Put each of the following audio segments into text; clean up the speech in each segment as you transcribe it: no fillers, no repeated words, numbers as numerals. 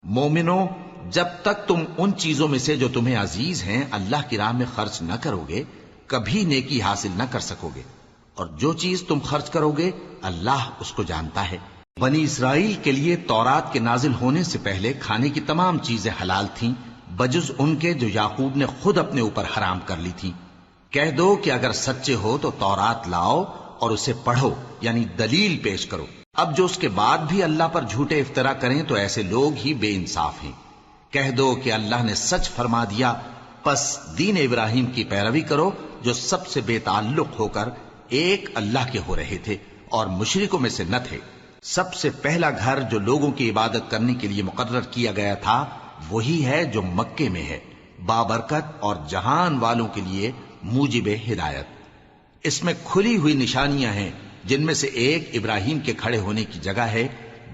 مومنو، جب تک تم ان چیزوں میں سے جو تمہیں عزیز ہیں اللہ کی راہ میں خرچ نہ کرو گے کبھی نیکی حاصل نہ کر سکو گے، اور جو چیز تم خرچ کرو گے اللہ اس کو جانتا ہے۔ بنی اسرائیل کے لیے تورات کے نازل ہونے سے پہلے کھانے کی تمام چیزیں حلال تھیں بجز ان کے جو یعقوب نے خود اپنے اوپر حرام کر لی تھی۔ کہہ دو کہ اگر سچے ہو تو تورات لاؤ اور اسے پڑھو، یعنی دلیل پیش کرو۔ اب جو اس کے بعد بھی اللہ پر جھوٹے افطرا کریں تو ایسے لوگ ہی بے انصاف ہیں۔ کہہ دو کہ اللہ نے سچ فرما دیا، پس دین ابراہیم کی پیروی کرو جو سب سے بے تعلق ہو کر ایک اللہ کے ہو رہے تھے اور مشرکوں میں سے نہ تھے۔ سب سے پہلا گھر جو لوگوں کی عبادت کرنے کے لیے مقرر کیا گیا تھا وہی ہے جو مکے میں ہے، بابرکت اور جہان والوں کے لیے موجب ہدایت۔ اس میں کھلی ہوئی نشانیاں ہیں جن میں سے ایک ابراہیم کے کھڑے ہونے کی جگہ ہے۔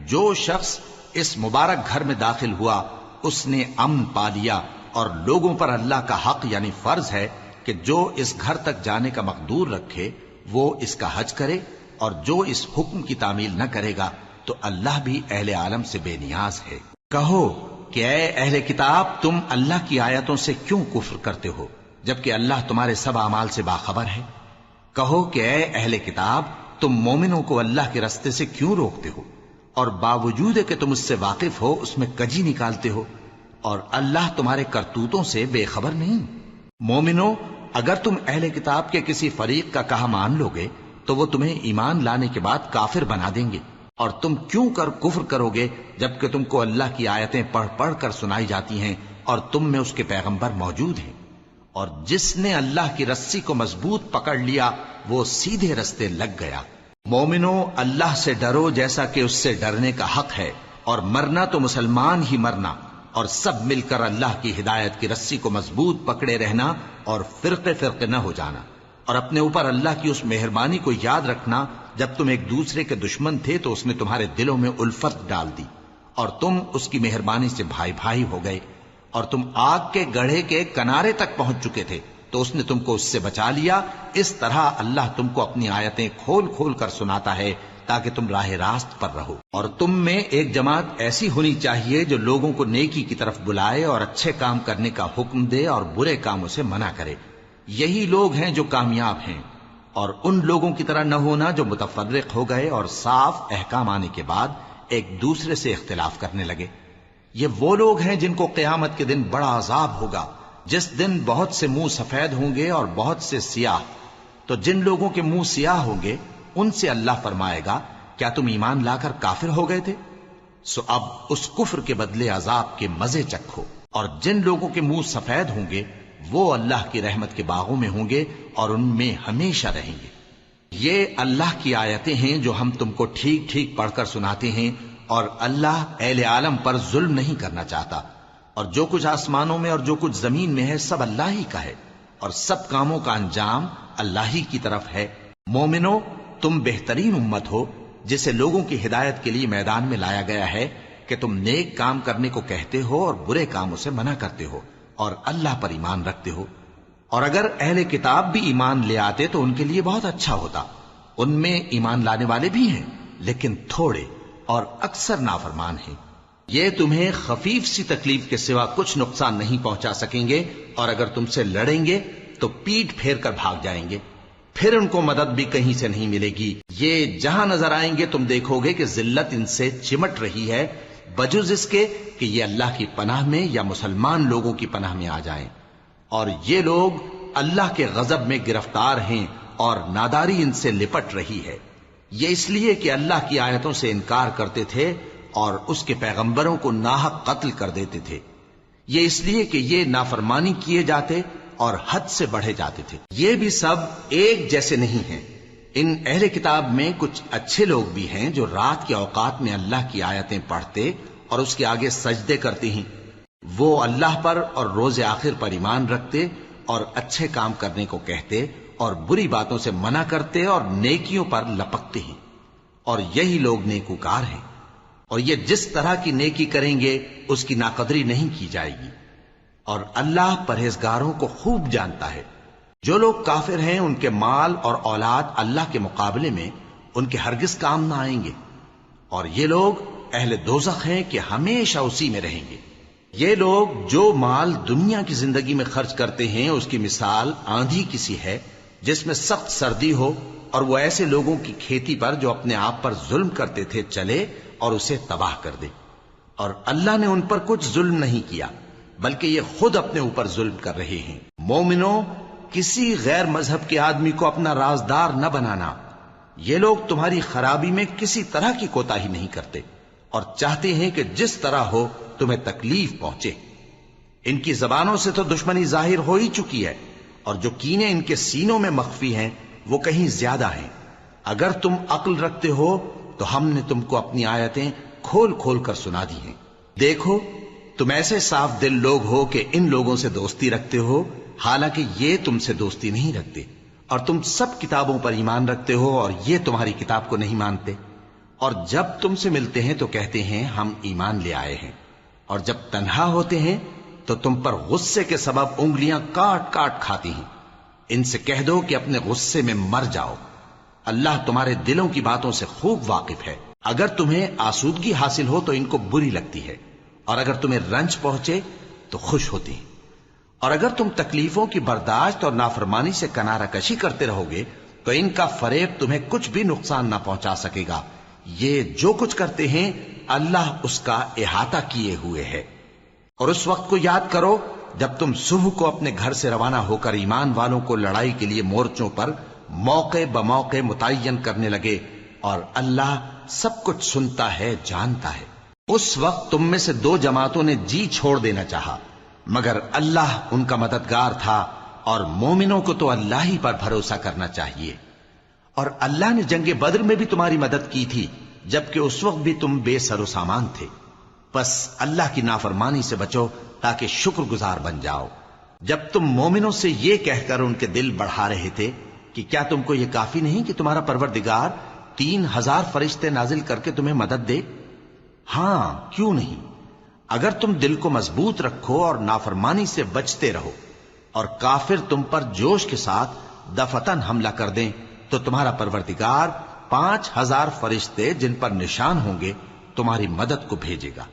جو شخص اس مبارک گھر میں داخل ہوا اس نے امن پا لیا، اور لوگوں پر اللہ کا حق یعنی فرض ہے کہ جو اس گھر تک جانے کا مقدور رکھے وہ اس کا حج کرے، اور جو اس حکم کی تعمیل نہ کرے گا تو اللہ بھی اہل عالم سے بے نیاز ہے۔ کہو کہ اے اہل کتاب، تم اللہ کی آیتوں سے کیوں کفر کرتے ہو جبکہ اللہ تمہارے سب اعمال سے باخبر ہے؟ کہو کہ اے اہل کتاب، تم مومنوں کو اللہ کے رستے سے کیوں روکتے ہو، اور باوجود کہ تم اس سے واقف ہو اس میں کجی نکالتے ہو، اور اللہ تمہارے کرتوتوں سے بے خبر نہیں؟ مومنو، اگر تم اہل کتاب کے کسی فریق کا کہا مان لو گے تو وہ تمہیں ایمان لانے کے بعد کافر بنا دیں گے، اور تم کیوں کر کفر کرو گے جبکہ تم کو اللہ کی آیتیں پڑھ پڑھ کر سنائی جاتی ہیں اور تم میں اس کے پیغمبر موجود ہیں۔ اور جس نے اللہ کی رسی کو مضبوط پکڑ لیا وہ سیدھے رستے لگ گیا۔ مومنو، اللہ سے ڈرو جیسا کہ اس سے ڈرنے کا حق ہے، اور مرنا تو مسلمان ہی مرنا، اور سب مل کر اللہ کی ہدایت کی رسی کو مضبوط پکڑے رہنا اور فرقے فرقے نہ ہو جانا، اور اپنے اوپر اللہ کی اس مہربانی کو یاد رکھنا جب تم ایک دوسرے کے دشمن تھے تو اس نے تمہارے دلوں میں الفت ڈال دی اور تم اس کی مہربانی سے بھائی بھائی ہو گئے، اور تم آگ کے گڑھے کے کنارے تک پہنچ چکے تھے تو اس نے تم کو اس سے بچا لیا۔ اس طرح اللہ تم کو اپنی آیتیں کھول کھول کر سناتا ہے تاکہ تم راہ راست پر رہو۔ اور تم میں ایک جماعت ایسی ہونی چاہیے جو لوگوں کو نیکی کی طرف بلائے اور اچھے کام کرنے کا حکم دے اور برے کاموں سے منع کرے۔ یہی لوگ ہیں جو کامیاب ہیں، اور ان لوگوں کی طرح نہ ہونا جو متفرق ہو گئے اور صاف احکام آنے کے بعد ایک دوسرے سے اختلاف کرنے لگے۔ یہ وہ لوگ ہیں جن کو قیامت کے دن بڑا عذاب ہوگا، جس دن بہت سے منہ سفید ہوں گے اور بہت سے سیاہ۔ تو جن لوگوں کے منہ سیاہ ہوں گے ان سے اللہ فرمائے گا، کیا تم ایمان لا کر کافر ہو گئے تھے؟ سو اب اس کفر کے بدلے عذاب کے مزے چکھو۔ اور جن لوگوں کے منہ سفید ہوں گے وہ اللہ کی رحمت کے باغوں میں ہوں گے اور ان میں ہمیشہ رہیں گے۔ یہ اللہ کی آیتیں ہیں جو ہم تم کو ٹھیک ٹھیک پڑھ کر سناتے ہیں، اور اللہ اہل عالم پر ظلم نہیں کرنا چاہتا، اور جو کچھ آسمانوں میں اور جو کچھ زمین میں ہے سب اللہ ہی کا ہے، اور سب کاموں کا انجام اللہ ہی کی طرف ہے۔ مومنو، تم بہترین امت ہو جسے لوگوں کی ہدایت کے لیے میدان میں لایا گیا ہے کہ تم نیک کام کرنے کو کہتے ہو اور برے کاموں سے منع کرتے ہو اور اللہ پر ایمان رکھتے ہو۔ اور اگر اہل کتاب بھی ایمان لے آتے تو ان کے لیے بہت اچھا ہوتا، ان میں ایمان لانے والے بھی ہیں لیکن تھوڑے اور اکثر نافرمان ہیں۔ یہ تمہیں خفیف سی تکلیف کے سوا کچھ نقصان نہیں پہنچا سکیں گے، اور اگر تم سے لڑیں گے تو پیٹ پھیر کر بھاگ جائیں گے، پھر ان کو مدد بھی کہیں سے نہیں ملے گی۔ یہ جہاں نظر آئیں گے تم دیکھو گے کہ ذلت ان سے چمٹ رہی ہے، بجز اس کے کہ یہ اللہ کی پناہ میں یا مسلمان لوگوں کی پناہ میں آ جائیں۔ اور یہ لوگ اللہ کے غضب میں گرفتار ہیں اور ناداری ان سے لپٹ رہی ہے۔ یہ اس لیے کہ اللہ کی آیتوں سے انکار کرتے تھے اور اس کے پیغمبروں کو ناحق قتل کر دیتے تھے۔ یہ اس لیے کہ یہ نافرمانی کیے جاتے اور حد سے بڑھے جاتے تھے۔ یہ بھی سب ایک جیسے نہیں ہیں۔ ان اہل کتاب میں کچھ اچھے لوگ بھی ہیں جو رات کے اوقات میں اللہ کی آیتیں پڑھتے اور اس کے آگے سجدے کرتے ہیں۔ وہ اللہ پر اور روز آخر پر ایمان رکھتے اور اچھے کام کرنے کو کہتے اور بری باتوں سے منع کرتے اور نیکیوں پر لپکتے ہیں، اور یہی لوگ نیکوکار ہیں۔ اور یہ جس طرح کی نیکی کریں گے اس کی ناقدری نہیں کی جائے گی، اور اللہ پرہیزگاروں کو خوب جانتا ہے۔ جو لوگ کافر ہیں ان کے مال اور اولاد اللہ کے مقابلے میں ان کے ہرگز کام نہ آئیں گے، اور یہ لوگ اہل دوزخ ہیں کہ ہمیشہ اسی میں رہیں گے۔ یہ لوگ جو مال دنیا کی زندگی میں خرچ کرتے ہیں اس کی مثال آندھی کسی ہے جس میں سخت سردی ہو اور وہ ایسے لوگوں کی کھیتی پر جو اپنے آپ پر ظلم کرتے تھے چلے اور اسے تباہ کر دے۔ اور اللہ نے ان پر کچھ ظلم نہیں کیا بلکہ یہ خود اپنے اوپر ظلم کر رہے ہیں۔ مومنوں، کسی غیر مذہب کے آدمی کو اپنا رازدار نہ بنانا۔ یہ لوگ تمہاری خرابی میں کسی طرح کی کوتاہی نہیں کرتے اور چاہتے ہیں کہ جس طرح ہو تمہیں تکلیف پہنچے۔ ان کی زبانوں سے تو دشمنی ظاہر ہو ہی چکی ہے اور جو کینے ان کے سینوں میں مخفی ہیں وہ کہیں زیادہ ہیں۔ اگر تم عقل رکھتے ہو تو ہم نے تم کو اپنی آیتیں کھول کھول کر سنا دی ہیں۔ دیکھو، تم ایسے صاف دل لوگ ہو کہ ان لوگوں سے دوستی رکھتے ہو حالانکہ یہ تم سے دوستی نہیں رکھتے، اور تم سب کتابوں پر ایمان رکھتے ہو اور یہ تمہاری کتاب کو نہیں مانتے، اور جب تم سے ملتے ہیں تو کہتے ہیں ہم ایمان لے آئے ہیں، اور جب تنہا ہوتے ہیں تو تم پر غصے کے سبب انگلیاں کاٹ کاٹ کھاتی ہیں۔ ان سے کہہ دو کہ اپنے غصے میں مر جاؤ، اللہ تمہارے دلوں کی باتوں سے خوب واقف ہے۔ اگر تمہیں آسودگی حاصل ہو تو ان کو بری لگتی ہے، اور اگر تمہیں رنج پہنچے تو خوش ہوتی ہیں، اور اگر تم تکلیفوں کی برداشت اور نافرمانی سے کنارہ کشی کرتے رہو گے تو ان کا فریب تمہیں کچھ بھی نقصان نہ پہنچا سکے گا۔ یہ جو کچھ کرتے ہیں اللہ اس کا احاطہ کیے ہوئے ہے۔ اور اس وقت کو یاد کرو جب تم صبح کو اپنے گھر سے روانہ ہو کر ایمان والوں کو لڑائی کے لیے مورچوں پر موقع بموقع متعین کرنے لگے، اور اللہ سب کچھ سنتا ہے، جانتا ہے۔ اس وقت تم میں سے دو جماعتوں نے جی چھوڑ دینا چاہا، مگر اللہ ان کا مددگار تھا، اور مومنوں کو تو اللہ ہی پر بھروسہ کرنا چاہیے۔ اور اللہ نے جنگ بدر میں بھی تمہاری مدد کی تھی جبکہ اس وقت بھی تم بے سر و سامان تھے، بس اللہ کی نافرمانی سے بچو تاکہ شکر گزار بن جاؤ۔ جب تم مومنوں سے یہ کہہ کر ان کے دل بڑھا رہے تھے کہ کیا تم کو یہ کافی نہیں کہ تمہارا پروردگار 3000 فرشتے نازل کر کے تمہیں مدد دے؟ ہاں، کیوں نہیں؟ اگر تم دل کو مضبوط رکھو اور نافرمانی سے بچتے رہو اور کافر تم پر جوش کے ساتھ دفتن حملہ کر دیں تو تمہارا پروردگار 5000 فرشتے جن پر نشان ہوں گے تمہاری مدد کو بھیجے گا،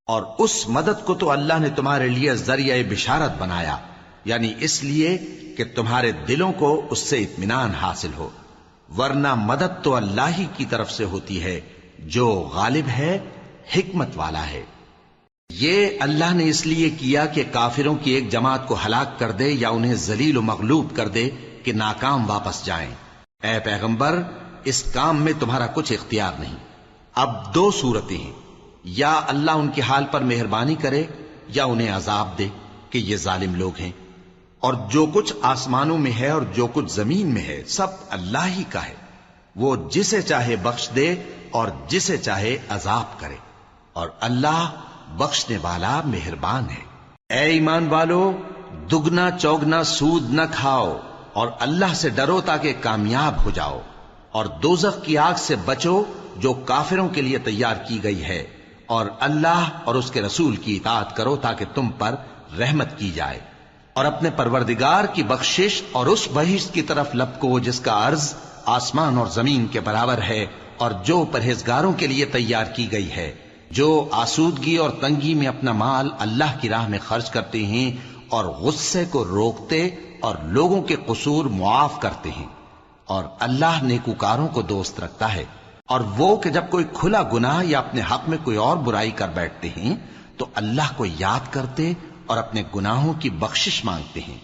اور اس مدد کو تو اللہ نے تمہارے لیے ذریعہ بشارت بنایا، یعنی اس لیے کہ تمہارے دلوں کو اس سے اطمینان حاصل ہو، ورنہ مدد تو اللہ ہی کی طرف سے ہوتی ہے جو غالب ہے، حکمت والا ہے۔ یہ اللہ نے اس لیے کیا کہ کافروں کی ایک جماعت کو ہلاک کر دے یا انہیں ذلیل و مغلوب کر دے کہ ناکام واپس جائیں۔ اے پیغمبر، اس کام میں تمہارا کچھ اختیار نہیں۔ اب دو صورتیں ہیں، یا اللہ ان کے حال پر مہربانی کرے یا انہیں عذاب دے کہ یہ ظالم لوگ ہیں، اور جو کچھ آسمانوں میں ہے اور جو کچھ زمین میں ہے سب اللہ ہی کا ہے، وہ جسے چاہے بخش دے اور جسے چاہے عذاب کرے، اور اللہ بخشنے والا مہربان ہے۔ اے ایمان والو، دگنا چوگنا سود نہ کھاؤ اور اللہ سے ڈرو تاکہ کامیاب ہو جاؤ، اور دوزخ کی آگ سے بچو جو کافروں کے لیے تیار کی گئی ہے، اور اللہ اور اس کے رسول کی اطاعت کرو تاکہ تم پر رحمت کی جائے، اور اپنے پروردگار کی بخشش اور اس بہشت کی طرف لپکو جس کا عرض آسمان اور زمین کے برابر ہے، اور جو پرہیزگاروں کے لیے تیار کی گئی ہے، جو آسودگی اور تنگی میں اپنا مال اللہ کی راہ میں خرچ کرتے ہیں اور غصے کو روکتے اور لوگوں کے قصور معاف کرتے ہیں، اور اللہ نیکوکاروں کو دوست رکھتا ہے۔ اور وہ کہ جب کوئی کھلا گناہ یا اپنے حق میں کوئی اور برائی کر بیٹھتے ہیں تو اللہ کو یاد کرتے اور اپنے گناہوں کی بخشش مانگتے ہیں،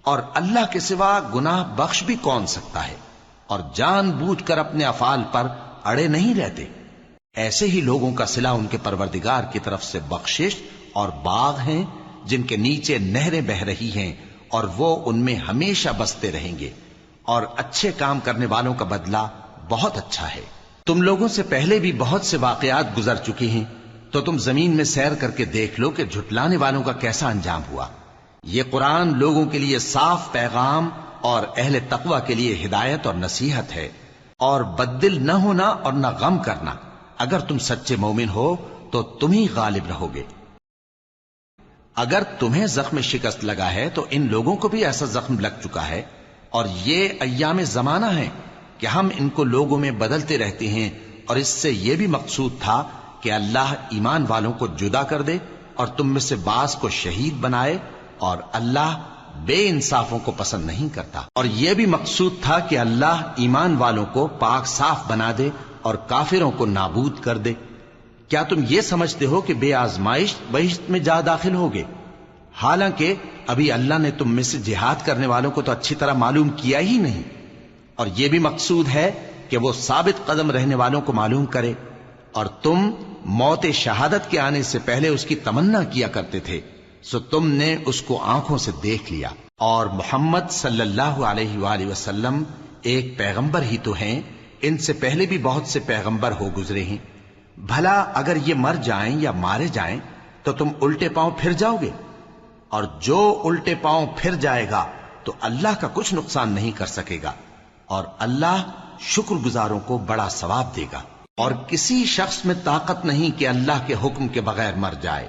اور اللہ کے سوا گناہ بخش بھی کون سکتا ہے، اور جان بوجھ کر اپنے افعال پر اڑے نہیں رہتے۔ ایسے ہی لوگوں کا صلہ ان کے پروردگار کی طرف سے بخشش اور باغ ہیں جن کے نیچے نہریں بہ رہی ہیں، اور وہ ان میں ہمیشہ بستے رہیں گے، اور اچھے کام کرنے والوں کا بدلہ بہت اچھا ہے۔ تم لوگوں سے پہلے بھی بہت سے واقعات گزر چکے ہیں، تو تم زمین میں سیر کر کے دیکھ لو کہ جھٹلانے والوں کا کیسا انجام ہوا۔ یہ قرآن لوگوں کے لیے صاف پیغام اور اہل تقوی کے لیے ہدایت اور نصیحت ہے، اور بددل نہ ہونا اور نہ غم کرنا۔ اگر تم سچے مومن ہو تو تم ہی غالب رہو گے۔ اگر تمہیں زخم شکست لگا ہے تو ان لوگوں کو بھی ایسا زخم لگ چکا ہے، اور یہ ایام زمانہ ہے کہ ہم ان کو لوگوں میں بدلتے رہتے ہیں، اور اس سے یہ بھی مقصود تھا کہ اللہ ایمان والوں کو جدا کر دے اور تم میں سے بعض کو شہید بنائے، اور اللہ بے انصافوں کو پسند نہیں کرتا۔ اور یہ بھی مقصود تھا کہ اللہ ایمان والوں کو پاک صاف بنا دے اور کافروں کو نابود کر دے۔ کیا تم یہ سمجھتے ہو کہ بے آزمائش بہشت میں جا داخل ہوگے؟ حالانکہ ابھی اللہ نے تم میں سے جہاد کرنے والوں کو تو اچھی طرح معلوم کیا ہی نہیں۔ اور یہ بھی مقصود ہے کہ وہ ثابت قدم رہنے والوں کو معلوم کرے، اور تم موت شہادت کے آنے سے پہلے اس کی تمنا کیا کرتے تھے، سو تم نے اس کو آنکھوں سے دیکھ لیا۔ اور محمد صلی اللہ علیہ وآلہ وسلم ایک پیغمبر ہی تو ہیں، ان سے پہلے بھی بہت سے پیغمبر ہو گزرے ہیں۔ بھلا اگر یہ مر جائیں یا مارے جائیں تو تم الٹے پاؤں پھر جاؤ گے؟ اور جو الٹے پاؤں پھر جائے گا تو اللہ کا کچھ نقصان نہیں کر سکے گا، اور اللہ شکر گزاروں کو بڑا ثواب دے گا۔ اور کسی شخص میں طاقت نہیں کہ اللہ کے حکم کے بغیر مر جائے،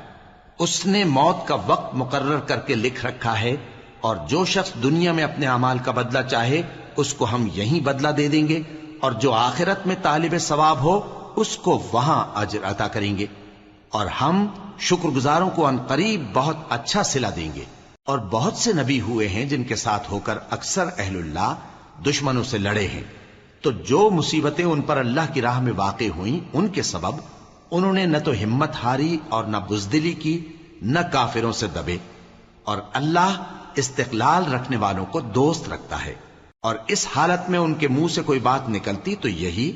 اس نے موت کا وقت مقرر کر کے لکھ رکھا ہے، اور جو شخص دنیا میں اپنے اعمال کا بدلہ چاہے اس کو ہم یہیں بدلہ دے دیں گے، اور جو آخرت میں طالب ثواب ہو اس کو وہاں اجر عطا کریں گے، اور ہم شکر گزاروں کو عنقریب بہت اچھا صلہ دیں گے۔ اور بہت سے نبی ہوئے ہیں جن کے ساتھ ہو کر اکثر اہل اللہ دشمنوں سے لڑے ہیں، تو جو مصیبتیں ان پر اللہ کی راہ میں واقع ہوئیں ان کے سبب انہوں نے نہ تو ہمت ہاری اور نہ بزدلی کی، نہ کافروں سے دبے۔ اور اللہ استقلال رکھنے والوں کو دوست رکھتا ہے، اور اس حالت میں ان کے منہ سے کوئی بات نکلتی تو یہی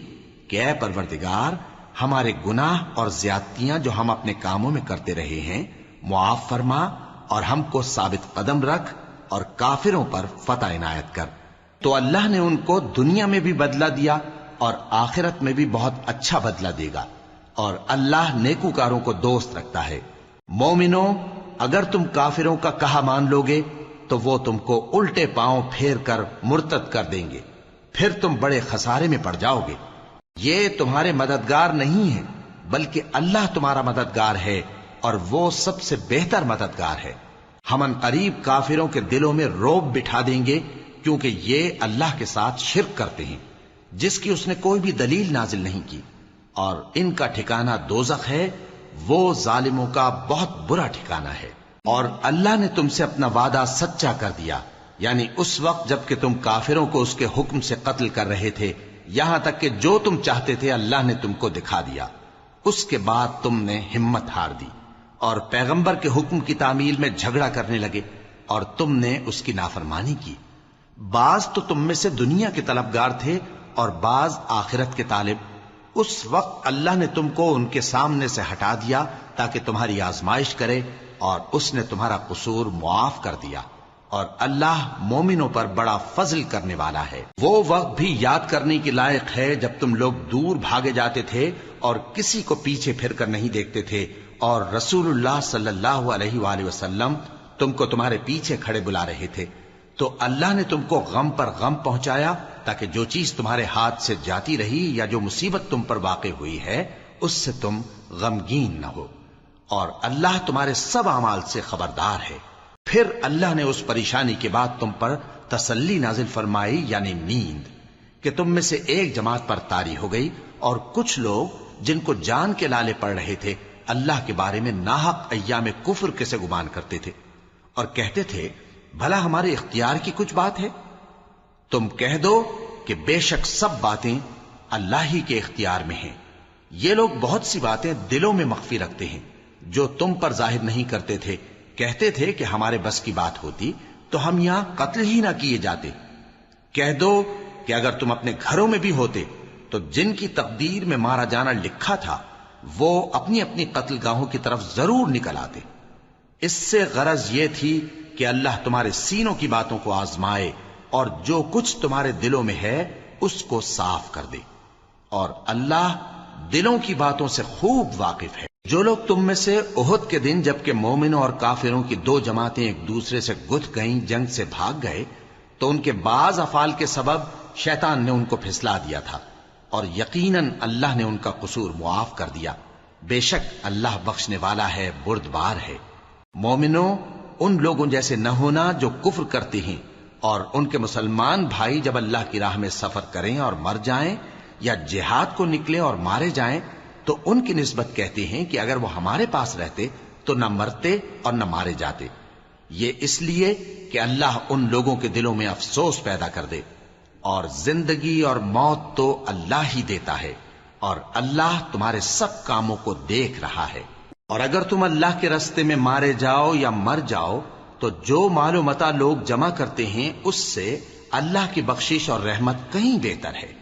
کہ اے پروردگار، ہمارے گناہ اور زیادتیاں جو ہم اپنے کاموں میں کرتے رہے ہیں معاف فرما، اور ہم کو ثابت قدم رکھ اور کافروں پر فتح عنایت کر۔ تو اللہ نے ان کو دنیا میں بھی بدلہ دیا اور آخرت میں بھی بہت اچھا بدلہ دے گا، اور اللہ نیکوکاروں کو دوست رکھتا ہے۔ مومنوں، اگر تم کافروں کا کہا مان لوگے تو وہ تم کو الٹے پاؤں پھیر کر مرتد کر دیں گے، پھر تم بڑے خسارے میں پڑ جاؤ گے۔ یہ تمہارے مددگار نہیں ہیں بلکہ اللہ تمہارا مددگار ہے، اور وہ سب سے بہتر مددگار ہے۔ ہم عنقریب کافروں کے دلوں میں رعب بٹھا دیں گے، کیونکہ یہ اللہ کے ساتھ شرک کرتے ہیں جس کی اس نے کوئی بھی دلیل نازل نہیں کی، اور ان کا ٹھکانہ دوزخ ہے، وہ ظالموں کا بہت برا ٹھکانہ ہے۔ اور اللہ نے تم سے اپنا وعدہ سچا کر دیا، یعنی اس وقت جب کہ تم کافروں کو اس کے حکم سے قتل کر رہے تھے، یہاں تک کہ جو تم چاہتے تھے اللہ نے تم کو دکھا دیا۔ اس کے بعد تم نے ہمت ہار دی اور پیغمبر کے حکم کی تعمیل میں جھگڑا کرنے لگے، اور تم نے اس کی نافرمانی کی۔ بعض تو تم میں سے دنیا کے طلبگار تھے اور بعض آخرت کے طالب۔ اس وقت اللہ نے تم کو ان کے سامنے سے ہٹا دیا تاکہ تمہاری آزمائش کرے، اور اس نے تمہارا قصور معاف کر دیا، اور اللہ مومنوں پر بڑا فضل کرنے والا ہے۔ وہ وقت بھی یاد کرنے کے لائق ہے جب تم لوگ دور بھاگے جاتے تھے اور کسی کو پیچھے پھر کر نہیں دیکھتے تھے، اور رسول اللہ صلی اللہ علیہ وآلہ وسلم تم کو تمہارے پیچھے کھڑے بلا رہے تھے، تو اللہ نے تم کو غم پر غم پہنچایا تاکہ جو چیز تمہارے ہاتھ سے جاتی رہی یا جو مصیبت تم پر واقع ہوئی ہے اس سے تم غمگین نہ ہو، اور اللہ تمہارے سب اعمال سے خبردار ہے۔ پھر اللہ نے اس پریشانی کے بعد تم پر تسلی نازل فرمائی، یعنی نیند، کہ تم میں سے ایک جماعت پر طاری ہو گئی، اور کچھ لوگ جن کو جان کے لالے پڑ رہے تھے اللہ کے بارے میں ناحق ایام کفر کے سے گمان کرتے تھے، اور کہتے تھے بھلا ہمارے اختیار کی کچھ بات ہے؟ تم کہہ دو کہ بے شک سب باتیں اللہ ہی کے اختیار میں ہیں۔ یہ لوگ بہت سی باتیں دلوں میں مخفی رکھتے ہیں جو تم پر ظاہر نہیں کرتے تھے۔ کہتے تھے کہ ہمارے بس کی بات ہوتی تو ہم یہاں قتل ہی نہ کیے جاتے۔ کہہ دو کہ اگر تم اپنے گھروں میں بھی ہوتے تو جن کی تقدیر میں مارا جانا لکھا تھا وہ اپنی اپنی قتل گاہوں کی طرف ضرور نکل آتے۔ اس سے غرض یہ تھی کہ اللہ تمہارے سینوں کی باتوں کو آزمائے اور جو کچھ تمہارے دلوں میں ہے اس کو صاف کر دے، اور اللہ دلوں کی باتوں سے خوب واقف ہے۔ جو لوگ تم میں سے احد کے دن جبکہ مومنوں اور کافروں کی دو جماعتیں ایک دوسرے سے گتھ گئیں جنگ سے بھاگ گئے تو ان کے بعض افعال کے سبب شیطان نے ان کو پھسلا دیا تھا، اور یقیناً اللہ نے ان کا قصور معاف کر دیا۔ بے شک اللہ بخشنے والا ہے، بردبار ہے۔ مومنوں، ان لوگوں جیسے نہ ہونا جو کفر کرتے ہیں، اور ان کے مسلمان بھائی جب اللہ کی راہ میں سفر کریں اور مر جائیں یا جہاد کو نکلے اور مارے جائیں تو ان کی نسبت کہتے ہیں کہ اگر وہ ہمارے پاس رہتے تو نہ مرتے اور نہ مارے جاتے، یہ اس لیے کہ اللہ ان لوگوں کے دلوں میں افسوس پیدا کر دے، اور زندگی اور موت تو اللہ ہی دیتا ہے، اور اللہ تمہارے سب کاموں کو دیکھ رہا ہے۔ اور اگر تم اللہ کے راستے میں مارے جاؤ یا مر جاؤ تو جو مال و متاع لوگ جمع کرتے ہیں اس سے اللہ کی بخشش اور رحمت کہیں بہتر ہے،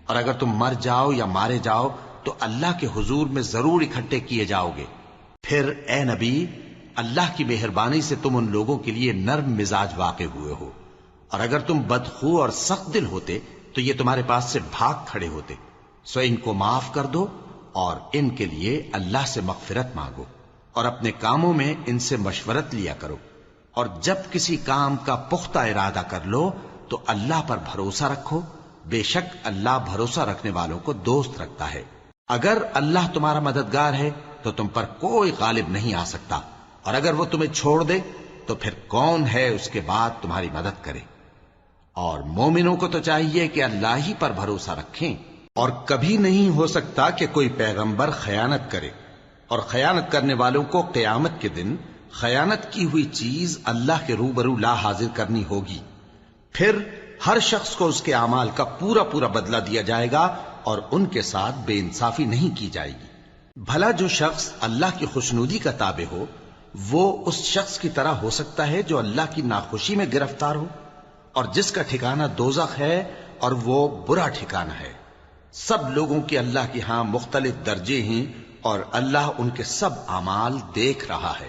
اور اگر تم مر جاؤ یا مارے جاؤ تو اللہ کے حضور میں ضرور اکٹھے کیے جاؤ گے۔ پھر اے نبی، اللہ کی مہربانی سے تم ان لوگوں کے لیے نرم مزاج واقع ہوئے ہو، اور اگر تم بدخو اور سخت دل ہوتے تو یہ تمہارے پاس سے بھاگ کھڑے ہوتے، سو ان کو معاف کر دو اور ان کے لیے اللہ سے مغفرت مانگو، اور اپنے کاموں میں ان سے مشورت لیا کرو، اور جب کسی کام کا پختہ ارادہ کر لو تو اللہ پر بھروسہ رکھو، بے شک اللہ بھروسہ رکھنے والوں کو دوست رکھتا ہے۔ اگر اللہ تمہارا مددگار ہے تو تم پر کوئی غالب نہیں آ سکتا، اور اگر وہ تمہیں چھوڑ دے تو پھر کون ہے اس کے بعد تمہاری مدد کرے۔ اور مومنوں کو تو چاہیے کہ اللہ ہی پر بھروسہ رکھیں، اور کبھی نہیں ہو سکتا کہ کوئی پیغمبر خیانت کرے، اور خیانت کرنے والوں کو قیامت کے دن خیانت کی ہوئی چیز اللہ کے روبرو لا حاضر کرنی ہوگی، پھر ہر شخص کو اس کے اعمال کا پورا پورا بدلہ دیا جائے گا، اور ان کے ساتھ بے انصافی نہیں کی جائے گی۔ بھلا جو شخص اللہ کی خوشنودی کا تابع ہو وہ اس شخص کی طرح ہو سکتا ہے جو اللہ کی ناخوشی میں گرفتار ہو، اور جس کا ٹھکانہ دوزخ ہے اور وہ برا ٹھکانہ ہے۔ سب لوگوں کے اللہ کے ہاں مختلف درجے ہیں، اور اللہ ان کے سب اعمال دیکھ رہا ہے۔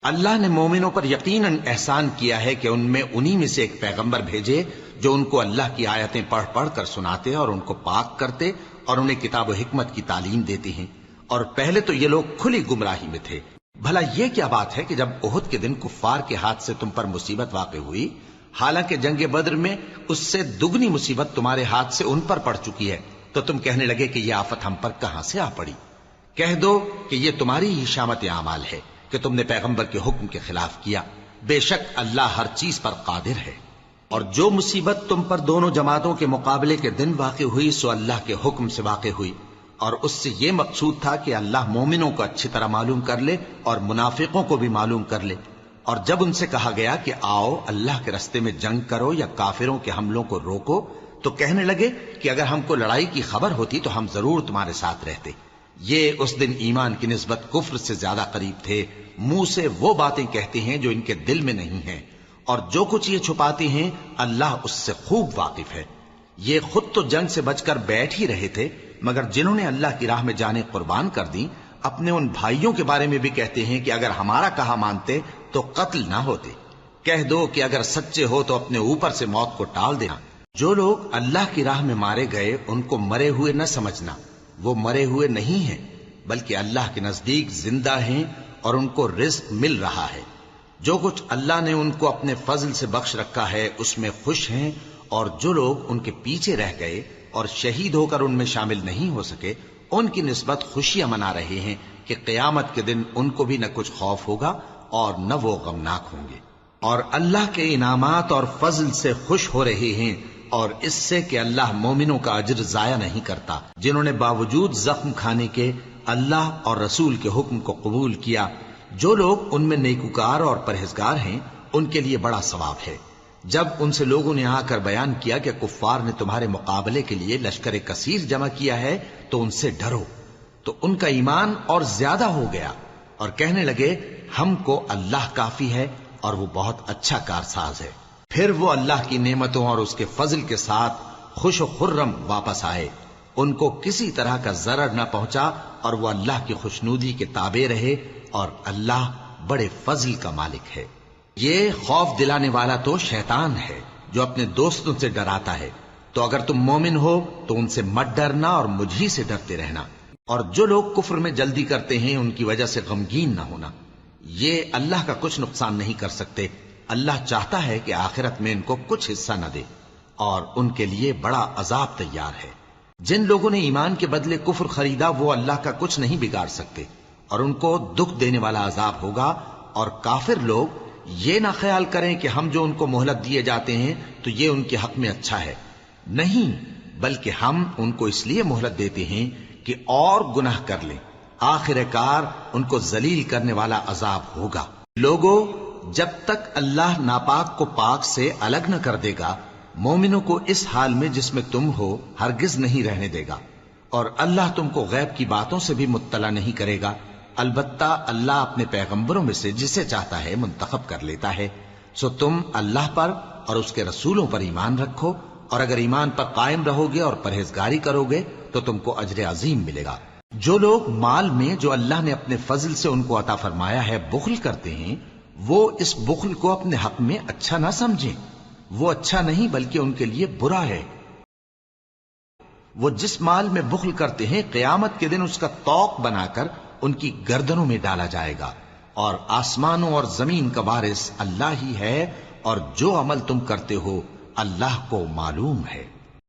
اللہ نے مومنوں پر یقیناً احسان کیا ہے کہ ان میں انہی میں سے ایک پیغمبر بھیجے جو ان کو اللہ کی آیتیں پڑھ پڑھ کر سناتے اور ان کو پاک کرتے اور انہیں کتاب و حکمت کی تعلیم دیتے ہیں، اور پہلے تو یہ لوگ کھلی گمراہی میں تھے۔ بھلا یہ کیا بات ہے کہ جب احد کے دن کفار کے ہاتھ سے تم پر مصیبت واقع ہوئی، حالانکہ جنگ بدر میں اس سے دگنی مصیبت تمہارے ہاتھ سے ان پر پڑ چکی ہے، تو تم کہنے لگے کہ یہ آفت ہم پر کہاں سے آ پڑی؟ کہہ دو کہ یہ تمہاری ہی شامت اعمال ہے کہ تم نے پیغمبر کے حکم کے خلاف کیا، بے شک اللہ ہر چیز پر قادر ہے۔ اور جو مصیبت تم پر دونوں جماعتوں کے مقابلے کے دن واقع ہوئی سو اللہ کے حکم سے واقع ہوئی، اور اس سے یہ مقصود تھا کہ اللہ مومنوں کو اچھی طرح معلوم کر لے اور منافقوں کو بھی معلوم کر لے۔ اور جب ان سے کہا گیا کہ آؤ اللہ کے راستے میں جنگ کرو یا کافروں کے حملوں کو روکو، تو کہنے لگے کہ اگر ہم کو لڑائی کی خبر ہوتی تو ہم ضرور تمہارے ساتھ رہتے۔ یہ اس دن ایمان کی نسبت کفر سے زیادہ قریب تھے، منہ سے وہ باتیں کہتے ہیں جو ان کے دل میں نہیں ہیں، اور جو کچھ یہ چھپاتے ہیں اللہ اس سے خوب واقف ہے۔ یہ خود تو جنگ سے بچ کر بیٹھ ہی رہے تھے، مگر جنہوں نے اللہ کی راہ میں جانیں قربان کر دیں اپنے ان بھائیوں کے بارے میں بھی کہتے ہیں کہ اگر ہمارا کہا مانتے تو قتل نہ ہوتے۔ کہہ دو کہ اگر سچے ہو تو اپنے اوپر سے موت کو ٹال دینا۔ جو لوگ اللہ کی راہ میں مارے گئے ان کو مرے ہوئے نہ سمجھنا، وہ مرے ہوئے نہیں ہیں بلکہ اللہ کے نزدیک زندہ ہیں اور ان کو رزق مل رہا ہے۔ جو کچھ اللہ نے ان کو اپنے فضل سے بخش رکھا ہے اس میں خوش ہیں، اور جو لوگ ان کے پیچھے رہ گئے اور شہید ہو کر ان میں شامل نہیں ہو سکے ان کی نسبت خوشیاں منا رہے ہیں کہ قیامت کے دن ان کو بھی نہ کچھ خوف ہوگا اور نہ وہ غمناک ہوں گے، اور اللہ کے انعامات اور فضل سے خوش ہو رہے ہیں، اور اس سے کہ اللہ مومنوں کا اجر ضائع نہیں کرتا جنہوں نے باوجود زخم کھانے کے اللہ اور رسول کے حکم کو قبول کیا۔ جو لوگ ان میں نیکوکار اور پرہیزگار ہیں ان کے لیے بڑا ثواب ہے۔ جب ان سے لوگوں نے آ کر بیان کیا کہ کفار نے تمہارے مقابلے کے لیے لشکر کثیر جمع کیا ہے تو ان سے ڈرو، تو ان کا ایمان اور زیادہ ہو گیا، اور کہنے لگے ہم کو اللہ کافی ہے اور وہ بہت اچھا کارساز ہے۔ پھر وہ اللہ کی نعمتوں اور اس کے فضل کے ساتھ خوش و خرم واپس آئے، ان کو کسی طرح کا ضرر نہ پہنچا، اور وہ اللہ کی خوشنودی کے تابع رہے، اور اللہ بڑے فضل کا مالک ہے۔ یہ خوف دلانے والا تو شیطان ہے جو اپنے دوستوں سے ڈراتا ہے، تو اگر تم مومن ہو تو ان سے مت ڈرنا اور مجھ ہی سے ڈرتے رہنا، اور جو لوگ کفر میں جلدی کرتے ہیں ان کی وجہ سے غمگین نہ ہونا، یہ اللہ کا کچھ نقصان نہیں کر سکتے۔ اللہ چاہتا ہے کہ آخرت میں ان کو کچھ حصہ نہ دے، اور ان کے لیے بڑا عذاب تیار ہے۔ جن لوگوں نے ایمان کے بدلے کفر خریدا وہ اللہ کا کچھ نہیں بگاڑ سکتے، اور ان کو دکھ دینے والا عذاب ہوگا۔ اور کافر لوگ یہ نہ خیال کریں کہ ہم جو ان کو مہلت دیے جاتے ہیں تو یہ ان کے حق میں اچھا ہے، نہیں، بلکہ ہم ان کو اس لیے مہلت دیتے ہیں کہ اور گناہ کر لیں، آخر کار ان کو ذلیل کرنے والا عذاب ہوگا۔ لوگو، جب تک اللہ ناپاک کو پاک سے الگ نہ کر دے گا، مومنوں کو اس حال میں جس میں تم ہو ہرگز نہیں رہنے دے گا، اور اللہ تم کو غیب کی باتوں سے بھی مطلع نہیں کرے گا۔ البتہ اللہ اپنے پیغمبروں میں سے جسے چاہتا ہے منتخب کر لیتا ہے۔ سو تم اللہ پر اور اس کے رسولوں پر ایمان رکھو، اور اگر ایمان پر قائم رہو گے اور پرہیزگاری کرو گے تو تم کو اجر عظیم ملے گا۔ جو لوگ مال میں جو اللہ نے اپنے فضل سے ان کو عطا فرمایا ہے بخل کرتے ہیں، وہ اس بخل کو اپنے حق میں اچھا نہ سمجھیں، وہ اچھا نہیں بلکہ ان کے لیے برا ہے۔ وہ جس مال میں بخل کرتے ہیں قیامت کے دن اس کا طوق بنا کر ان کی گردنوں میں ڈالا جائے گا، اور آسمانوں اور زمین کا وارث اللہ ہی ہے، اور جو عمل تم کرتے ہو اللہ کو معلوم ہے۔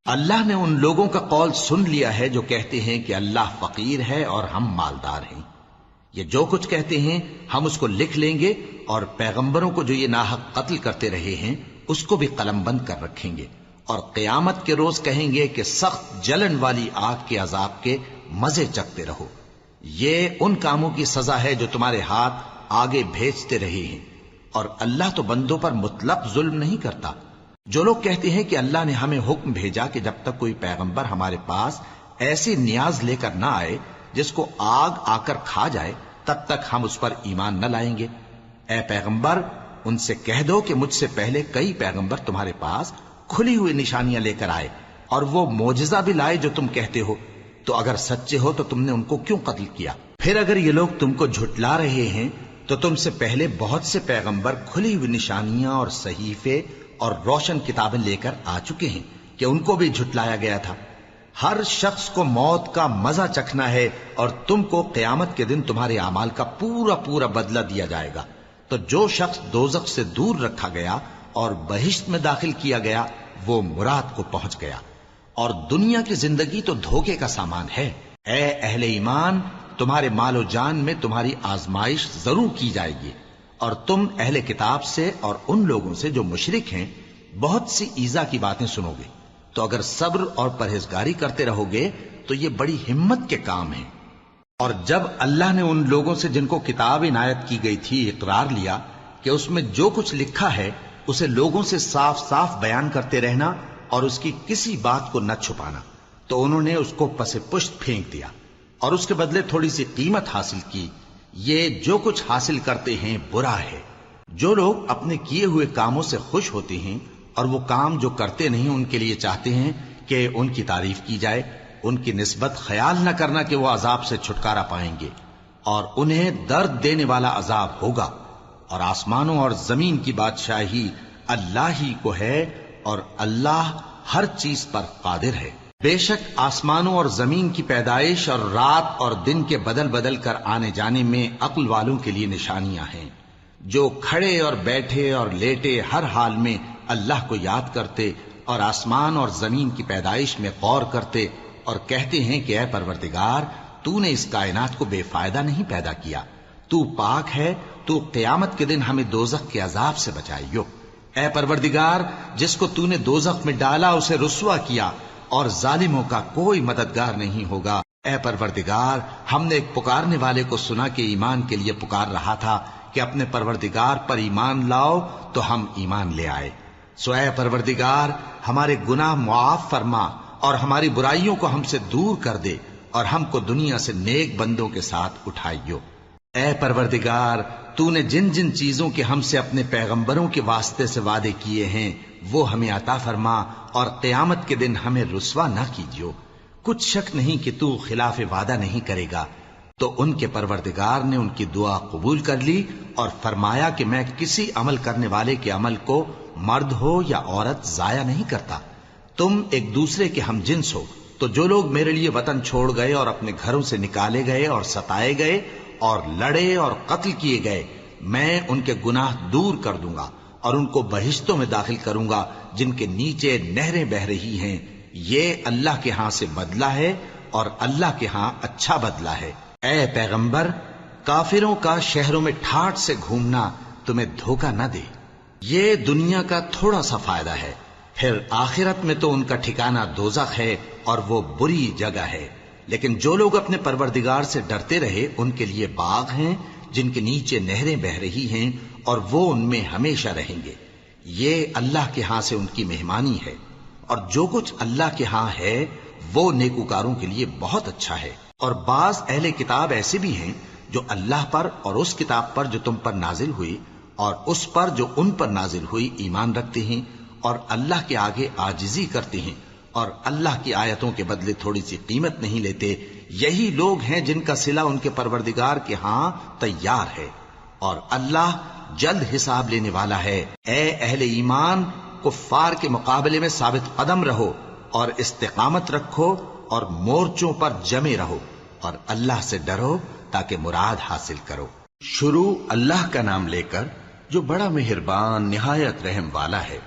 اللہ نے ان لوگوں کا قول سن لیا ہے جو کہتے ہیں کہ اللہ فقیر ہے اور ہم مالدار ہیں۔ یہ جو کچھ کہتے ہیں ہم اس کو لکھ لیں گے، اور پیغمبروں کو جو یہ ناحق قتل کرتے رہے ہیں اس کو بھی قلم بند کر رکھیں گے، اور قیامت کے روز کہیں گے کہ سخت جلن والی آگ کے عذاب کے مزے چکھتے رہو۔ یہ ان کاموں کی سزا ہے جو تمہارے ہاتھ آگے بھیجتے رہے ہیں، اور اللہ تو بندوں پر مطلق ظلم نہیں کرتا۔ جو لوگ کہتے ہیں کہ اللہ نے ہمیں حکم بھیجا کہ جب تک کوئی پیغمبر ہمارے پاس ایسی نیاز لے کر نہ آئے جس کو آگ آ کر کھا جائے، تب تک ہم اس پر ایمان نہ لائیں گے۔ اے پیغمبر، ان سے کہہ دو کہ مجھ سے پہلے کئی پیغمبر تمہارے پاس کھلی ہوئی نشانیاں لے کر آئے، اور وہ معجزہ بھی لائے جو تم کہتے ہو، تو اگر سچے ہو تو تم نے ان کو کیوں قتل کیا؟ پھر اگر یہ لوگ تم کو جھٹلا رہے ہیں تو تم سے پہلے بہت سے پیغمبر کھلی ہوئی نشانیاں اور صحیفے اور روشن کتابیں لے کر آ چکے ہیں کہ ان کو بھی جھٹلایا گیا تھا۔ ہر شخص کو موت کا مزہ چکھنا ہے، اور تم کو قیامت کے دن تمہارے اعمال کا پورا پورا بدلہ دیا جائے گا۔ تو جو شخص دوزخ سے دور رکھا گیا اور بہشت میں داخل کیا گیا وہ مراد کو پہنچ گیا، اور دنیا کی زندگی تو دھوکے کا سامان ہے۔ اے اہل ایمان، تمہارے مال و جان میں تمہاری آزمائش ضرور کی جائے گی، اور تم اہل کتاب سے اور ان لوگوں سے جو مشرک ہیں بہت سی ایذا کی باتیں سنو گے، تو اگر صبر اور پرہیزگاری کرتے رہو گے تو یہ بڑی ہمت کے کام ہیں۔ اور جب اللہ نے ان لوگوں سے جن کو کتاب عنایت کی گئی تھی اقرار لیا کہ اس میں جو کچھ لکھا ہے اسے لوگوں سے صاف صاف بیان کرتے رہنا اور اس کی کسی بات کو نہ چھپانا، تو انہوں نے اس کو پس پشت پھینک دیا اور اس کے بدلے تھوڑی سی قیمت حاصل کی۔ یہ جو کچھ حاصل کرتے ہیں برا ہے۔ جو لوگ اپنے کیے ہوئے کاموں سے خوش ہوتے ہیں اور وہ کام جو کرتے نہیں ان کے لیے چاہتے ہیں کہ ان کی تعریف کی جائے، ان کی نسبت خیال نہ کرنا کہ وہ عذاب سے چھٹکارا پائیں گے، اور انہیں درد دینے والا عذاب ہوگا۔ اور آسمانوں اور زمین کی بادشاہی اللہ ہی کو ہے، اور اللہ ہر چیز پر قادر ہے۔ بے شک آسمانوں اور زمین کی پیدائش اور رات اور دن کے بدل بدل کر آنے جانے میں عقل والوں کے لیے نشانیاں ہیں، جو کھڑے اور بیٹھے اور لیٹے ہر حال میں اللہ کو یاد کرتے اور آسمان اور زمین کی پیدائش میں غور کرتے اور کہتے ہیں کہ اے پروردگار، تو نے اس کائنات کو بے فائدہ نہیں پیدا کیا، تو پاک ہے، تو قیامت کے دن ہمیں دوزخ کے عذاب سے بچائیو۔ اے پروردگار، جس کو تو نے دوزخ میں ڈالا اسے رسوا کیا، اور ظالموں کا کوئی مددگار نہیں ہوگا۔ اے پروردگار، ہم نے ایک پکارنے والے کو سنا کہ ایمان کے لیے پکار رہا تھا کہ اپنے پروردگار پر ایمان لاؤ، تو ہم ایمان لے آئے۔ سو اے پروردگار، ہمارے گناہ معاف فرما اور ہماری برائیوں کو ہم سے دور کر دے، اور ہم کو دنیا سے نیک بندوں کے ساتھ اٹھائیو۔ اے پروردگار، تو نے جن جن چیزوں کے ہم سے اپنے پیغمبروں کے واسطے سے وعدے کیے ہیں وہ ہمیں عطا فرما، اور قیامت کے دن ہمیں رسوا نہ کیجیو۔ کچھ شک نہیں کہ تو خلاف وعدہ نہیں کرے گا۔ تو ان کے پروردگار نے ان کی دعا قبول کر لی اور فرمایا کہ میں کسی عمل کرنے والے کے عمل کو مرد ہو یا عورت ضائع نہیں کرتا۔ تم ایک دوسرے کے ہم جنس ہو، تو جو لوگ میرے لیے وطن چھوڑ گئے اور اپنے گھروں سے نکالے گئے اور ستائے گئے اور لڑے اور قتل کیے گئے، میں ان کے گناہ دور کر دوں گا اور ان کو بہشتوں میں داخل کروں گا جن کے نیچے نہریں بہ رہی ہیں۔ یہ اللہ کے ہاں سے بدلہ ہے، اور اللہ کے ہاں اچھا بدلہ ہے۔ اے پیغمبر، کافروں کا شہروں میں ٹھاٹھ سے گھومنا تمہیں دھوکہ نہ دے۔ یہ دنیا کا تھوڑا سا فائدہ ہے، پھر آخرت میں تو ان کا ٹھکانہ دوزخ ہے، اور وہ بری جگہ ہے۔ لیکن جو لوگ اپنے پروردگار سے ڈرتے رہے ان کے لیے باغ ہیں جن کے نیچے نہریں بہ رہی ہیں اور وہ ان میں ہمیشہ رہیں گے. یہ اللہ کے ہاں سے ان کی مہمانی ہے، اور جو کچھ اللہ کے ہاں ہے وہ نیکوکاروں کے لیے بہت اچھا ہے. اور بعض اہل کتاب ایسے بھی ہیں جو اللہ پر اور اس کتاب پر جو تم پر نازل ہوئی اور اس پر جو ان پر نازل ہوئی ایمان رکھتے ہیں اور اللہ کے آگے عاجزی کرتے ہیں اور اللہ کی آیتوں کے بدلے تھوڑی سی قیمت نہیں لیتے. یہی لوگ ہیں جن کا صلہ ان کے پروردگار کے ہاں تیار ہے، اور اللہ جلد حساب لینے والا ہے. اے اہل ایمان، کفار کے مقابلے میں ثابت قدم رہو اور استقامت رکھو اور مورچوں پر جمے رہو اور اللہ سے ڈرو تاکہ مراد حاصل کرو. شروع اللہ کا نام لے کر جو بڑا مہربان نہایت رحم والا ہے.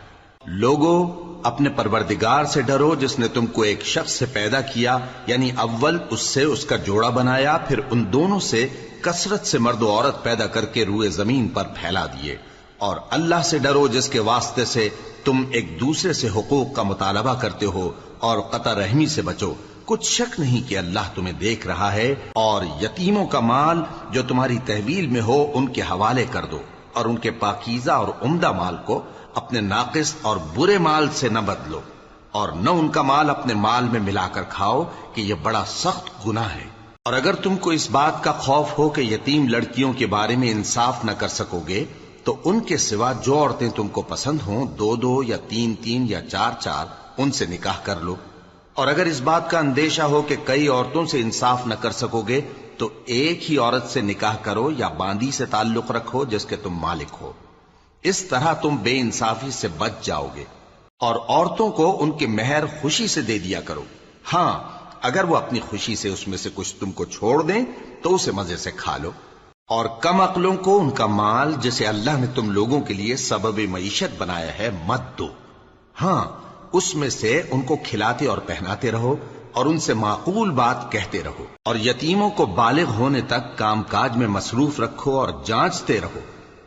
لوگوں، اپنے پروردگار سے ڈرو جس نے تم کو ایک شخص سے پیدا کیا، یعنی اول اس سے اس کا جوڑا بنایا، پھر ان دونوں سے کثرت سے مرد و عورت پیدا کر کے روئے زمین پر پھیلا دیے. اور اللہ سے ڈرو جس کے واسطے سے تم ایک دوسرے سے حقوق کا مطالبہ کرتے ہو، اور قطع رحمی سے بچو. کچھ شک نہیں کہ اللہ تمہیں دیکھ رہا ہے. اور یتیموں کا مال جو تمہاری تحویل میں ہو ان کے حوالے کر دو، اور ان کے پاکیزہ اور عمدہ مال کو اپنے ناقص اور برے مال سے نہ بدلو، اور نہ ان کا مال اپنے مال میں ملا کر کھاؤ کہ یہ بڑا سخت گناہ ہے. اور اگر تم کو اس بات کا خوف ہو کہ یتیم لڑکیوں کے بارے میں انصاف نہ کر سکو گے تو ان کے سوا جو عورتیں تم کو پسند ہوں، 2 یا 3 یا 4 ان سے نکاح کر لو. اور اگر اس بات کا اندیشہ ہو کہ کئی عورتوں سے انصاف نہ کر سکو گے تو ایک ہی عورت سے نکاح کرو یا باندی سے تعلق رکھو جس کے تم مالک ہو. اس طرح تم بے انصافی سے بچ جاؤ گے. اور عورتوں کو ان کے مہر خوشی سے دے دیا کرو. ہاں، اگر وہ اپنی خوشی سے اس میں سے کچھ تم کو چھوڑ دیں تو اسے مزے سے کھا لو. اور کم عقلوں کو ان کا مال جسے اللہ نے تم لوگوں کے لیے سبب معیشت بنایا ہے مت دو. ہاں، اس میں سے ان کو کھلاتے اور پہناتے رہو اور ان سے معقول بات کہتے رہو. اور یتیموں کو بالغ ہونے تک کام کاج میں مصروف رکھو اور جانچتے رہو.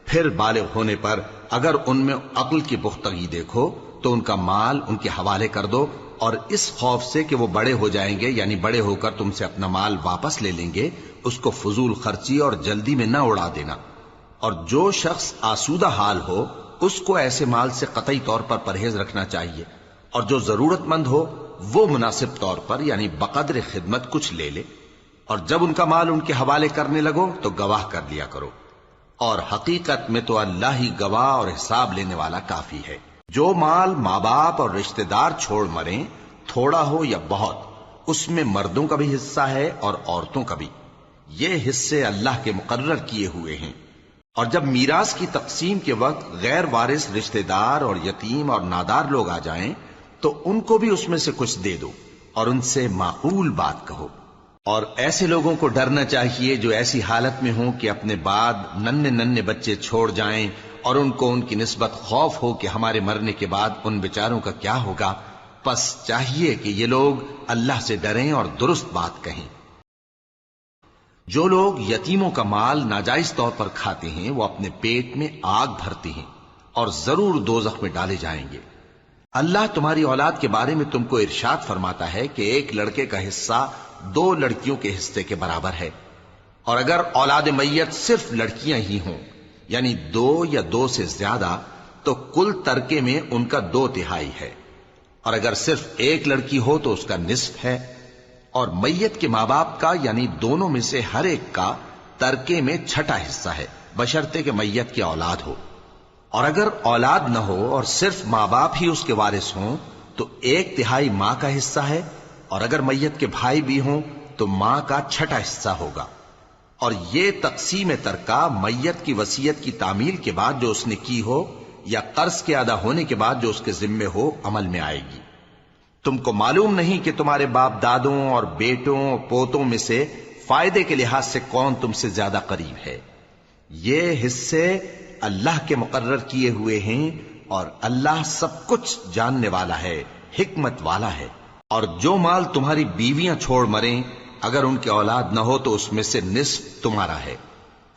پھر بالغ ہونے پر اگر ان میں عقل کی پختگی دیکھو تو ان کا مال ان کے حوالے کر دو، اور اس خوف سے کہ وہ بڑے ہو جائیں گے، یعنی بڑے ہو کر تم سے اپنا مال واپس لے لیں گے، اس کو فضول خرچی اور جلدی میں نہ اڑا دینا. اور جو شخص آسودہ حال ہو اس کو ایسے مال سے قطعی طور پر پرہیز رکھنا چاہیے. اور جو ضرورت مند ہو وہ مناسب طور پر یعنی بقدر خدمت کچھ لے لے. اور جب ان کا مال ان کے حوالے کرنے لگو تو گواہ کر لیا کرو. اور حقیقت میں تو اللہ ہی گواہ اور حساب لینے والا کافی ہے. جو مال ماں باپ اور رشتہ دار چھوڑ مریں، تھوڑا ہو یا بہت، اس میں مردوں کا بھی حصہ ہے اور عورتوں کا بھی. یہ حصے اللہ کے مقرر کیے ہوئے ہیں. اور جب میراث کی تقسیم کے وقت غیر وارث رشتہ دار اور یتیم اور نادار لوگ آ جائیں تو ان کو بھی اس میں سے کچھ دے دو اور ان سے معقول بات کہو. اور ایسے لوگوں کو ڈرنا چاہیے جو ایسی حالت میں ہوں کہ اپنے بعد ننھے بچے چھوڑ جائیں اور ان کو ان کی نسبت خوف ہو کہ ہمارے مرنے کے بعد ان بیچاروں کا کیا ہوگا. پس چاہیے کہ یہ لوگ اللہ سے ڈریں اور درست بات کہیں. جو لوگ یتیموں کا مال ناجائز طور پر کھاتے ہیں وہ اپنے پیٹ میں آگ بھرتے ہیں اور ضرور دوزخ میں ڈالے جائیں گے. اللہ تمہاری اولاد کے بارے میں تم کو ارشاد فرماتا ہے کہ ایک لڑکے کا حصہ 2 لڑکیوں کے حصے کے برابر ہے. اور اگر اولاد میت صرف لڑکیاں ہی ہوں یعنی 2 یا 2 سے زیادہ تو کل ترکے میں ان کا 2/3 ہے. اور اگر صرف ایک لڑکی ہو تو اس کا نصف ہے. اور میت کے ماں باپ کا یعنی دونوں میں سے ہر ایک کا ترکے میں 6واں حصہ ہے بشرطے کہ میت کی اولاد ہو. اور اگر اولاد نہ ہو اور صرف ماں باپ ہی اس کے وارث ہوں تو 1/3 ماں کا حصہ ہے. اور اگر میت کے بھائی بھی ہوں تو ماں کا 6واں حصہ ہوگا. اور یہ تقسیم ترکہ میت کی وصیت کی تعمیل کے بعد جو اس نے کی ہو یا قرض کے ادا ہونے کے بعد جو اس کے ذمے ہو عمل میں آئے گی. تم کو معلوم نہیں کہ تمہارے باپ دادوں اور بیٹوں اور پوتوں میں سے فائدے کے لحاظ سے کون تم سے زیادہ قریب ہے. یہ حصے اللہ کے مقرر کیے ہوئے ہیں اور اللہ سب کچھ جاننے والا ہے، حکمت والا ہے. اور جو مال تمہاری بیویاں چھوڑ مریں اگر ان کی اولاد نہ ہو تو اس میں سے نصف تمہارا ہے.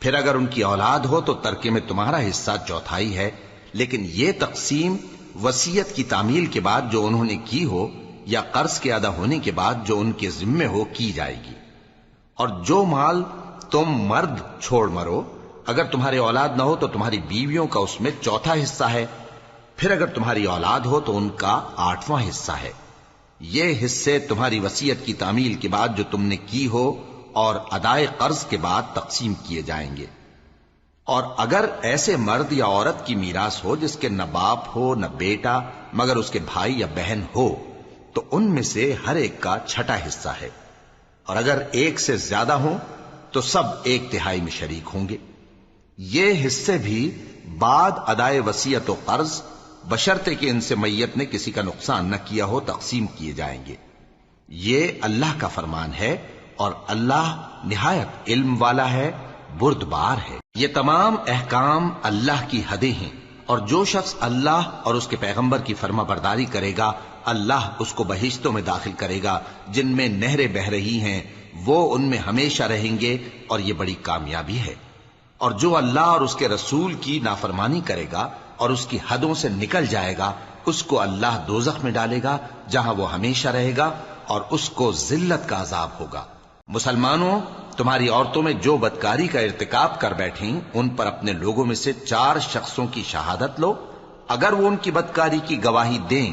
پھر اگر ان کی اولاد ہو تو ترکے میں تمہارا حصہ 1/4 ہے. لیکن یہ تقسیم وصیت کی تعمیل کے بعد جو انہوں نے کی ہو یا قرض کے ادا ہونے کے بعد جو ان کے ذمے ہو کی جائے گی۔ اور جو مال تم مرد چھوڑ مرو، اگر تمہارے اولاد نہ ہو تو تمہاری بیویوں کا اس میں چوتھا حصہ ہے، پھر اگر تمہاری اولاد ہو تو ان کا 8واں حصہ ہے۔ یہ حصے تمہاری وصیت کی تعمیل کے بعد جو تم نے کی ہو اور ادائے قرض کے بعد تقسیم کیے جائیں گے۔ اور اگر ایسے مرد یا عورت کی میراث ہو جس کے نہ باپ ہو نہ بیٹا مگر اس کے بھائی یا بہن ہو تو ان میں سے ہر ایک کا چھٹا حصہ ہے، اور اگر ایک سے زیادہ ہوں تو سب 1/3 میں شریک ہوں گے۔ یہ حصے بھی بعد ادائے وصیت و قرض بشرطے کہ ان سے میت نے کسی کا نقصان نہ کیا ہو تقسیم کیے جائیں گے۔ یہ اللہ کا فرمان ہے اور اللہ نہایت علم والا ہے، بردبار ہے۔ یہ تمام احکام اللہ کی حدیں ہیں، اور جو شخص اللہ اور اس کے پیغمبر کی فرما برداری کرے گا اللہ اس کو بہشتوں میں داخل کرے گا جن میں نہریں بہہ رہی ہیں، وہ ان میں ہمیشہ رہیں گے، اور یہ بڑی کامیابی ہے۔ اور جو اللہ اور اس کے رسول کی نافرمانی کرے گا اور اس کی حدوں سے نکل جائے گا اس کو اللہ دوزخ میں ڈالے گا جہاں وہ ہمیشہ رہے گا، اور اس کو ذلت کا عذاب ہوگا۔ مسلمانوں، تمہاری عورتوں میں جو بدکاری کا ارتکاب کر بیٹھیں ان پر اپنے لوگوں میں سے 4 شخصوں کی شہادت لو۔ اگر وہ ان کی بدکاری کی گواہی دیں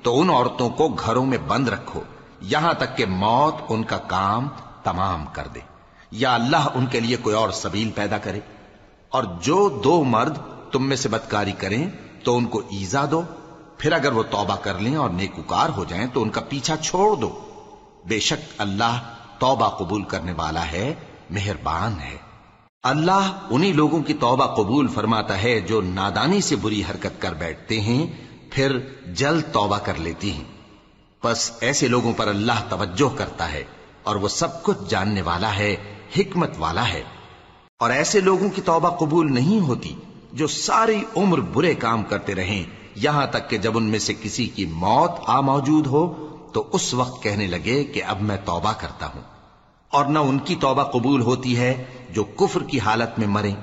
تو ان عورتوں کو گھروں میں بند رکھو یہاں تک کہ موت ان کا کام تمام کر دے، یا اللہ ان کے لیے کوئی اور سبیل پیدا کرے۔ اور جو 2 مرد تم میں سے بدکاری کریں تو ان کو ایذا دو، پھر اگر وہ توبہ کر لیں اور نیکوکار ہو جائیں تو ان کا پیچھا چھوڑ دو۔ بے شک اللہ توبہ قبول کرنے والا ہے، مہربان ہے۔ اللہ انہی لوگوں کی توبہ قبول فرماتا ہے جو نادانی سے بری حرکت کر بیٹھتے ہیں پھر جلد توبہ کر لیتی ہیں، بس ایسے لوگوں پر اللہ توجہ کرتا ہے اور وہ سب کچھ جاننے والا ہے، حکمت والا ہے۔ اور ایسے لوگوں کی توبہ قبول نہیں ہوتی جو ساری عمر برے کام کرتے رہیں یہاں تک کہ جب ان میں سے کسی کی موت آ موجود ہو تو اس وقت کہنے لگے کہ اب میں توبہ کرتا ہوں۔ اور نہ ان کی توبہ قبول ہوتی ہے جو کفر کی حالت میں مریں۔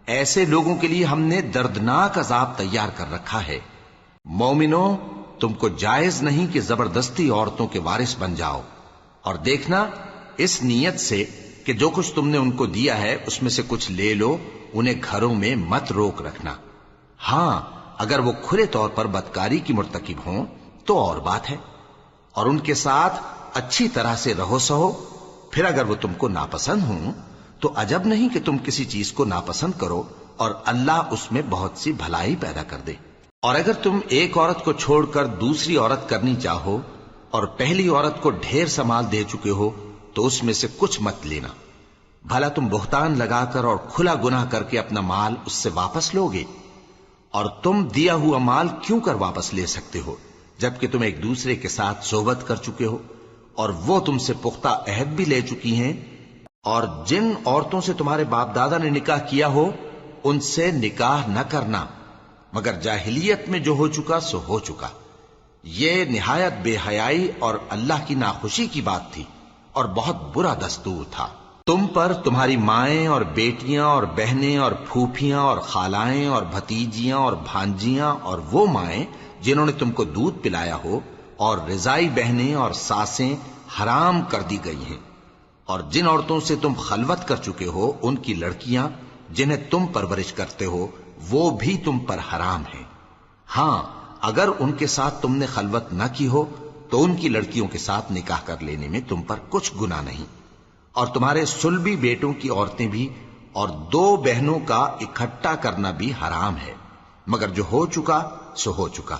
ایسے لوگوں کے لیے ہم نے دردناک عذاب تیار کر رکھا ہے۔ مومنوں، تم کو جائز نہیں کہ زبردستی عورتوں کے وارث بن جاؤ، اور دیکھنا اس نیت سے کہ جو کچھ تم نے ان کو دیا ہے اس میں سے کچھ لے لو، انہیں گھروں میں مت روک رکھنا۔ ہاں، اگر وہ کھلے طور پر بدکاری کی مرتکب ہوں تو اور بات ہے، اور ان کے ساتھ اچھی طرح سے رہو سہو۔ پھر اگر وہ تم کو ناپسند ہوں تو عجب نہیں کہ تم کسی چیز کو ناپسند کرو، اور اللہ اس میں بہت سی بھلائی پیدا کر دے۔ اور اگر تم ایک عورت کو چھوڑ کر دوسری عورت کرنی چاہو اور پہلی عورت کو ڈھیر سا مال دے چکے ہو تو اس میں سے کچھ مت لینا، بھلا تم بہتان لگا کر اور کھلا گناہ کر کے اپنا مال اس سے واپس لو گے؟ اور تم دیا ہوا مال کیوں کر واپس لے سکتے ہو جبکہ تم ایک دوسرے کے ساتھ صحبت کر چکے ہو اور وہ تم سے پختہ عہد بھی لے چکی ہیں؟ اور جن عورتوں سے تمہارے باپ دادا نے نکاح کیا ہو ان سے نکاح نہ کرنا مگر جاہلیت میں جو ہو چکا سو ہو چکا۔ یہ نہایت بے حیائی اور اللہ کی ناخوشی کی بات تھی اور بہت برا دستور تھا۔ تم پر تمہاری مائیں اور بیٹیاں اور بہنیں اور پھوپھیاں اور خالائیں اور بھتیجیاں اور بھانجیاں اور وہ مائیں جنہوں نے تم کو دودھ پلایا ہو اور رضائی بہنیں اور ساسیں حرام کر دی گئی ہیں، اور جن عورتوں سے تم خلوت کر چکے ہو ان کی لڑکیاں جنہیں تم پرورش کرتے ہو وہ بھی تم پر حرام ہیں۔ ہاں، اگر ان کے ساتھ تم نے خلوت نہ کی ہو تو ان کی لڑکیوں کے ساتھ نکاح کر لینے میں تم پر کچھ گناہ نہیں۔ اور تمہارے صلبی بیٹوں کی عورتیں بھی اور 2 بہنوں کا اکٹھا کرنا بھی حرام ہے، مگر جو ہو چکا سو ہو چکا۔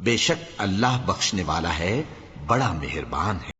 بے شک اللہ بخشنے والا ہے، بڑا مہربان ہے۔